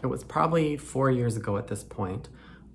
It was probably 4 years ago at this point.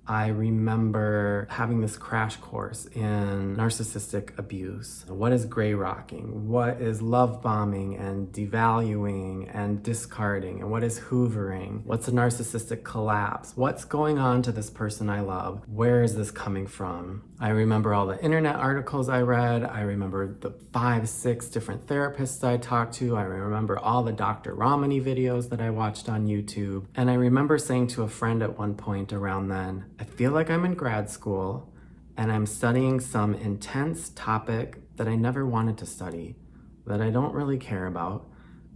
I remember having this crash course in narcissistic abuse. What is gray rocking? What is love bombing and devaluing and discarding? And what is hoovering? What's a narcissistic collapse? What's going on to this person I love? Where is this coming from? I remember all the internet articles I read. I remember the 5, 6 different therapists I talked to. I remember all the Dr. Ramani videos that I watched on YouTube. And I remember saying to a friend at one point around then, I feel like I'm in grad school and I'm studying some intense topic that I never wanted to study, that I don't really care about,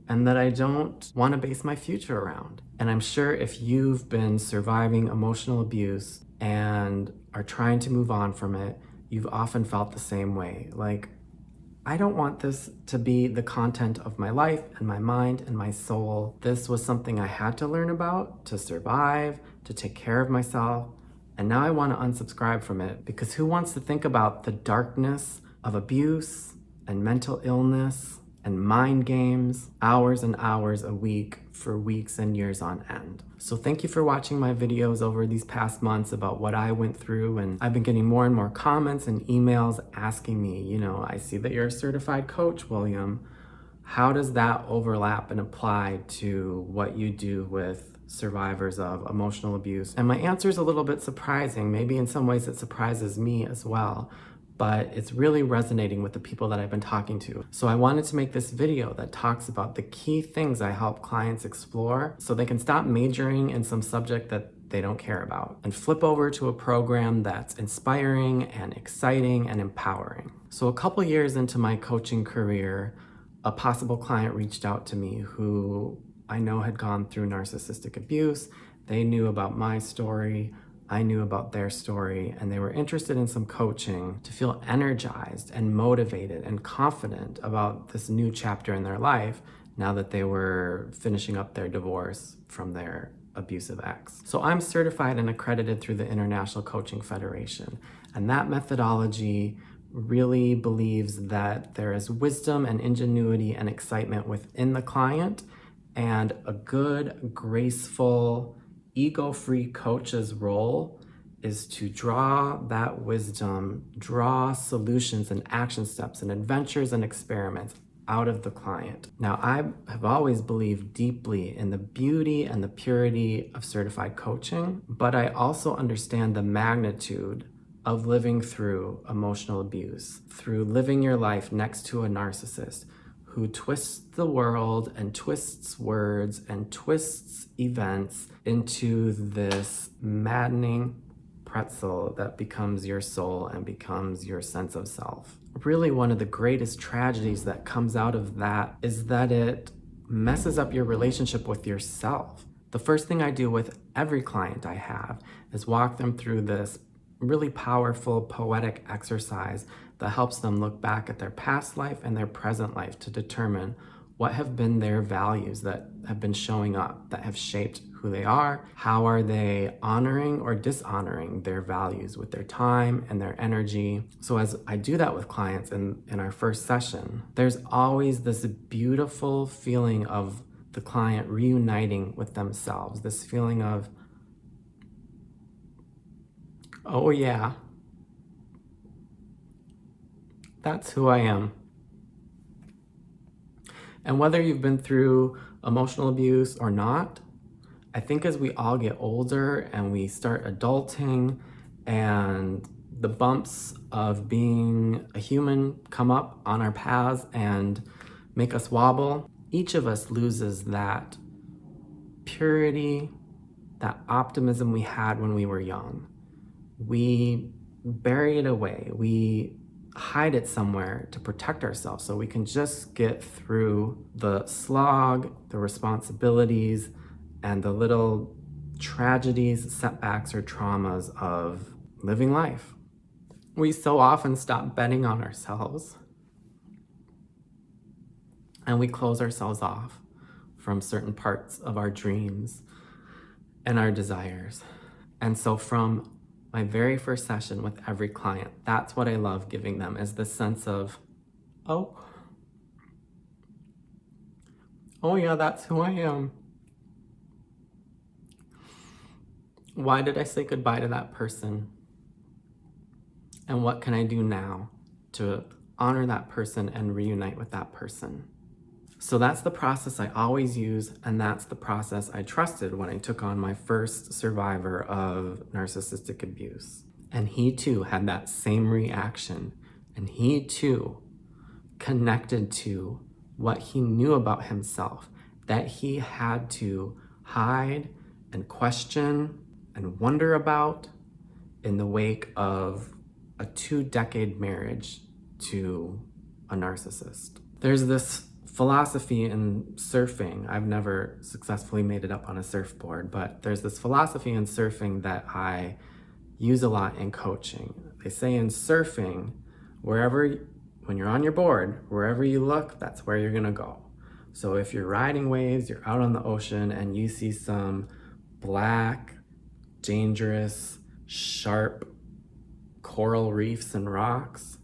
and that I don't want to base my future around. And I'm sure if you've been surviving emotional abuse and are trying to move on from it, you've often felt the same way. Like, I don't want this to be the content of my life and my mind and my soul. This was something I had to learn about to survive, to take care of myself. And now I want to unsubscribe from it, because who wants to think about the darkness of abuse and mental illness and mind games hours and hours a week for weeks and years on end? So thank you for watching my videos over these past months about what I went through, and I've been getting more and more comments and emails asking me, I see that you're a certified coach, William. How does that overlap and apply to what you do with survivors of emotional abuse? And my answer is a little bit surprising. Maybe in some ways it surprises me as well, but it's really resonating with the people that I've been talking to. So I wanted to make this video that talks about the key things I help clients explore so they can stop majoring in some subject that they don't care about and flip over to a program that's inspiring and exciting and empowering. So a couple years into my coaching career, a possible client reached out to me who I know had gone through narcissistic abuse. They knew about my story. I knew about their story, and they were interested in some coaching to feel energized and motivated and confident about this new chapter in their life now that they were finishing up their divorce from their abusive ex. So I'm certified and accredited through the International Coaching Federation, and that methodology really believes that there is wisdom and ingenuity and excitement within the client, and a good, graceful, ego-free coach's role is to draw that wisdom, draw solutions and action steps and adventures and experiments out of the client. Now, I have always believed deeply in the beauty and the purity of certified coaching, but I also understand the magnitude of living through emotional abuse, through living your life next to a narcissist who twists the world and twists words and twists events into this maddening pretzel that becomes your soul and becomes your sense of self. Really, one of the greatest tragedies that comes out of that is that it messes up your relationship with yourself. The first thing I do with every client I have is walk them through this really powerful, poetic exercise that helps them look back at their past life and their present life to determine what have been their values that have been showing up, that have shaped who they are. How are they honoring or dishonoring their values with their time and their energy? So as I do that with clients in our first session, there's always this beautiful feeling of the client reuniting with themselves, this feeling of, oh yeah, that's who I am. And whether you've been through emotional abuse or not, I think as we all get older and we start adulting and the bumps of being a human come up on our paths and make us wobble, each of us loses that purity, that optimism we had when we were young. We bury it away. We hide it somewhere to protect ourselves so we can just get through the slog, the responsibilities, and the little tragedies, setbacks, or traumas of living life. We so often stop betting on ourselves and we close ourselves off from certain parts of our dreams and our desires. And so from my very first session with every client, that's what I love giving them, is this sense of, oh yeah, that's who I am. Why did I say goodbye to that person? And what can I do now to honor that person and reunite with that person? So that's the process I always use, and that's the process I trusted when I took on my first survivor of narcissistic abuse. And he too had that same reaction, and he too connected to what he knew about himself, that he had to hide and question and wonder about in the wake of a 2-decade marriage to a narcissist. There's this philosophy in surfing. I've never successfully made it up on a surfboard, but there's this philosophy in surfing that I use a lot in coaching. They say in surfing, when you're on your board, wherever you look, that's where you're gonna go. So if you're riding waves, you're out on the ocean and you see some black, dangerous, sharp coral reefs and rocks,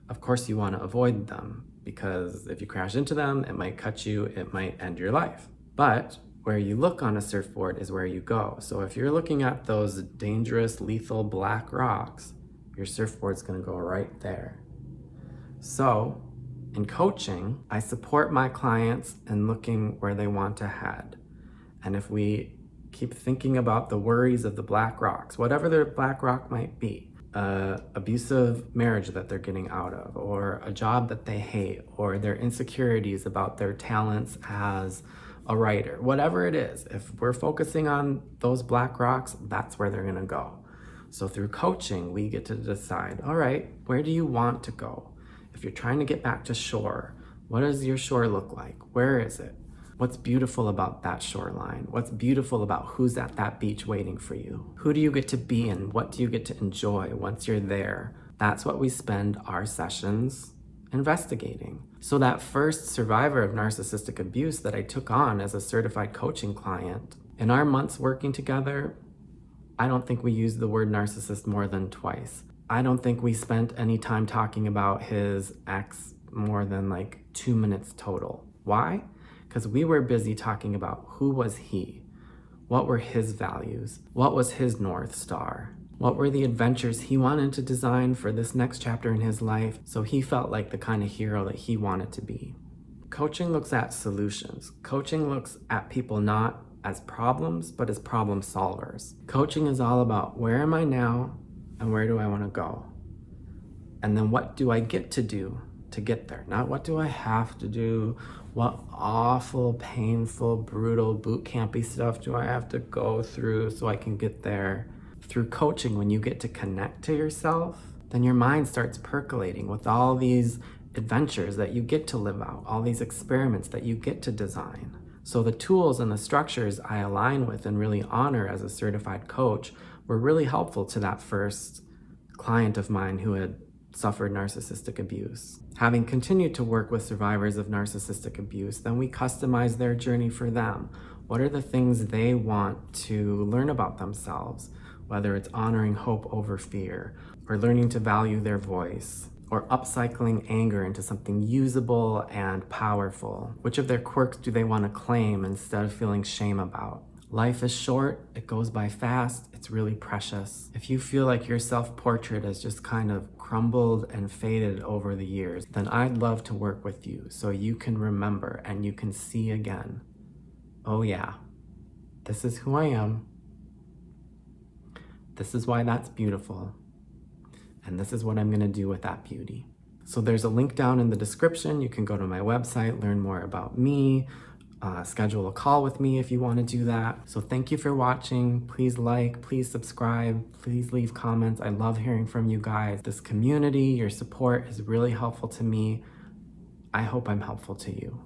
of course you want to avoid them, because if you crash into them, it might cut you, it might end your life. But where you look on a surfboard is where you go. So if you're looking at those dangerous, lethal black rocks, your surfboard's going to go right there. So in coaching, I support my clients in looking where they want to head. And if we keep thinking about the worries of the black rocks, whatever their black rock might be, abusive marriage that they're getting out of, or a job that they hate, or their insecurities about their talents as a writer, whatever it is, if we're focusing on those black rocks, that's where they're gonna go. So through coaching, we get to decide, all right, where do you want to go? If you're trying to get back to shore, what does your shore look like? Where is it? What's beautiful about that shoreline? What's beautiful about who's at that beach waiting for you? Who do you get to be and what do you get to enjoy once you're there? That's what we spend our sessions investigating. So that first survivor of narcissistic abuse that I took on as a certified coaching client, in our months working together, I don't think we used the word narcissist more than twice. I don't think we spent any time talking about his ex more than like 2 minutes total. Why? Because we were busy talking about who was he, what were his values, what was his North Star, what were the adventures he wanted to design for this next chapter in his life, so he felt like the kind of hero that he wanted to be. Coaching looks at solutions. Coaching looks at people not as problems, but as problem solvers. Coaching is all about where am I now and where do I want to go? And then what do I get to do to get there? Not what do I have to do? What awful, painful, brutal, boot campy stuff do I have to go through so I can get there? Through coaching, when you get to connect to yourself, then your mind starts percolating with all these adventures that you get to live out, all these experiments that you get to design. So the tools and the structures I align with and really honor as a certified coach were really helpful to that first client of mine who had suffered narcissistic abuse. Having continued to work with survivors of narcissistic abuse, then we customize their journey for them. What are the things they want to learn about themselves? Whether it's honoring hope over fear, or learning to value their voice, or upcycling anger into something usable and powerful. Which of their quirks do they want to claim instead of feeling shame about? Life is short, it goes by fast, it's really precious. If you feel like your self-portrait has just kind of crumbled and faded over the years, then I'd love to work with you so you can remember and you can see again, oh yeah, this is who I am. This is why that's beautiful. And this is what I'm gonna do with that beauty. So there's a link down in the description. You can go to my website, learn more about me, schedule a call with me if you want to do that. So thank you for watching. Please like, please subscribe, please leave comments. I love hearing from you guys. This community, your support is really helpful to me. I hope I'm helpful to you.